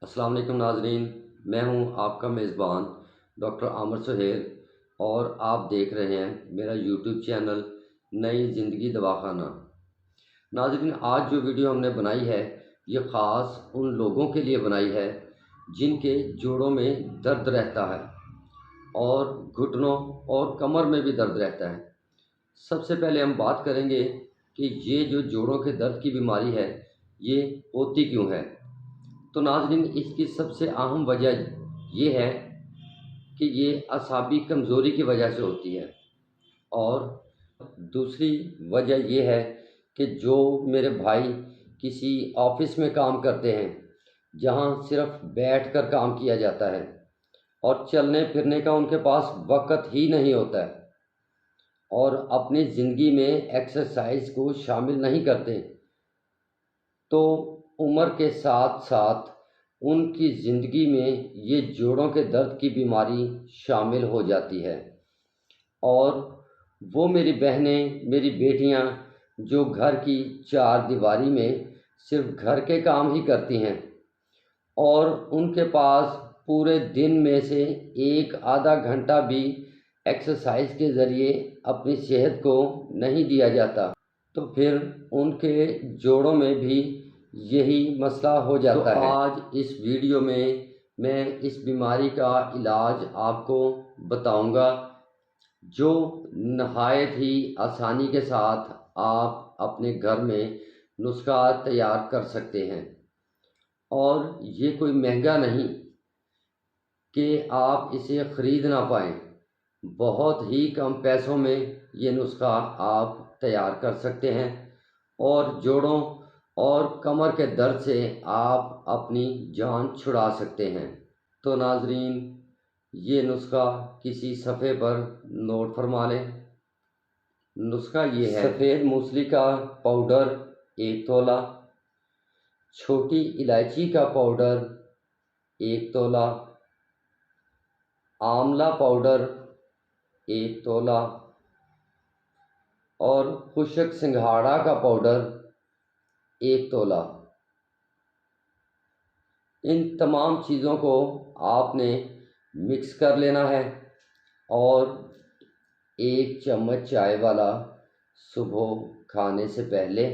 السلام علیکم ناظرین، میں ہوں آپ کا میزبان ڈاکٹر عامر سہیل، اور آپ دیکھ رہے ہیں میرا یوٹیوب چینل نئی زندگی دواخانہ۔ ناظرین، آج جو ویڈیو ہم نے بنائی ہے یہ خاص ان لوگوں کے لیے بنائی ہے جن کے جوڑوں میں درد رہتا ہے اور گھٹنوں اور کمر میں بھی درد رہتا ہے۔ سب سے پہلے ہم بات کریں گے کہ یہ جو جوڑوں کے درد کی بیماری ہے یہ ہوتی کیوں ہے۔ تو ناظرین، اس کی سب سے اہم وجہ یہ ہے کہ یہ اعصابی کمزوری کی وجہ سے ہوتی ہے، اور دوسری وجہ یہ ہے کہ جو میرے بھائی کسی آفس میں کام کرتے ہیں جہاں صرف بیٹھ کر کام کیا جاتا ہے اور چلنے پھرنے کا ان کے پاس وقت ہی نہیں ہوتا ہے، اور اپنی زندگی میں ایکسرسائز کو شامل نہیں کرتے، تو عمر کے ساتھ ساتھ ان کی زندگی میں یہ جوڑوں کے درد کی بیماری شامل ہو جاتی ہے۔ اور وہ میری بہنیں، میری بیٹیاں جو گھر کی چار دیواری میں صرف گھر کے کام ہی کرتی ہیں اور ان کے پاس پورے دن میں سے ایک آدھا گھنٹہ بھی ایکسرسائز کے ذریعے اپنی صحت کو نہیں دیا جاتا، تو پھر ان کے جوڑوں میں بھی یہی مسئلہ ہو جاتا ہے۔ آج اس ویڈیو میں اس بیماری کا علاج آپ کو بتاؤں گا جو نہایت ہی آسانی کے ساتھ آپ اپنے گھر میں نسخہ تیار کر سکتے ہیں، اور یہ کوئی مہنگا نہیں کہ آپ اسے خرید نہ پائیں۔ بہت ہی کم پیسوں میں یہ نسخہ آپ تیار کر سکتے ہیں اور جوڑوں اور کمر کے درد سے آپ اپنی جان چھڑا سکتے ہیں۔ تو ناظرین، یہ نسخہ کسی صفحے پر نوٹ فرما لیں۔ نسخہ یہ ہے: سفید موسلی کا پاؤڈر 1 تولہ، چھوٹی الائچی کا پاؤڈر 1 تولہ، آملہ پاؤڈر 1 تولہ، اور خشک سنگھاڑا کا پاؤڈر 1 تولہ۔ ان تمام چیزوں کو آپ نے مکس کر لینا ہے، اور 1 چمچ چائے والا صبح کھانے سے پہلے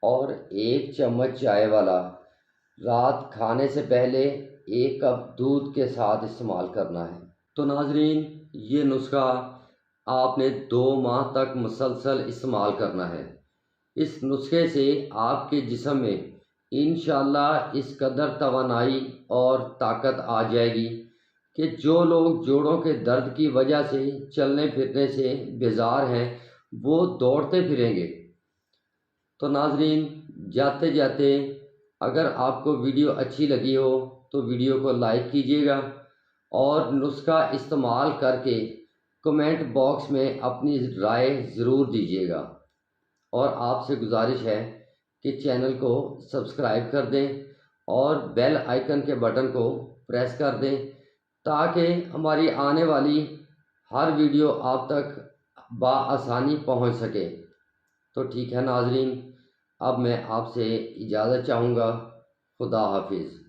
اور 1 چمچ چائے والا رات کھانے سے پہلے 1 کپ دودھ کے ساتھ استعمال کرنا ہے۔ تو ناظرین، یہ نسخہ آپ نے 2 ماہ تک مسلسل استعمال کرنا ہے۔ اس نسخے سے آپ کے جسم میں انشاءاللہ اس قدر توانائی اور طاقت آ جائے گی کہ جو لوگ جوڑوں کے درد کی وجہ سے چلنے پھرنے سے بیزار ہیں وہ دوڑتے پھریں گے۔ تو ناظرین، جاتے جاتے اگر آپ کو ویڈیو اچھی لگی ہو تو ویڈیو کو لائک کیجیے گا، اور نسخہ استعمال کر کے کمنٹ باکس میں اپنی رائے ضرور دیجیے گا، اور آپ سے گزارش ہے کہ چینل کو سبسکرائب کر دیں اور بیل آئیکن کے بٹن کو پریس کر دیں تاکہ ہماری آنے والی ہر ویڈیو آپ تک بآسانی پہنچ سکے۔ تو ٹھیک ہے ناظرین، اب میں آپ سے اجازت چاہوں گا۔ خدا حافظ۔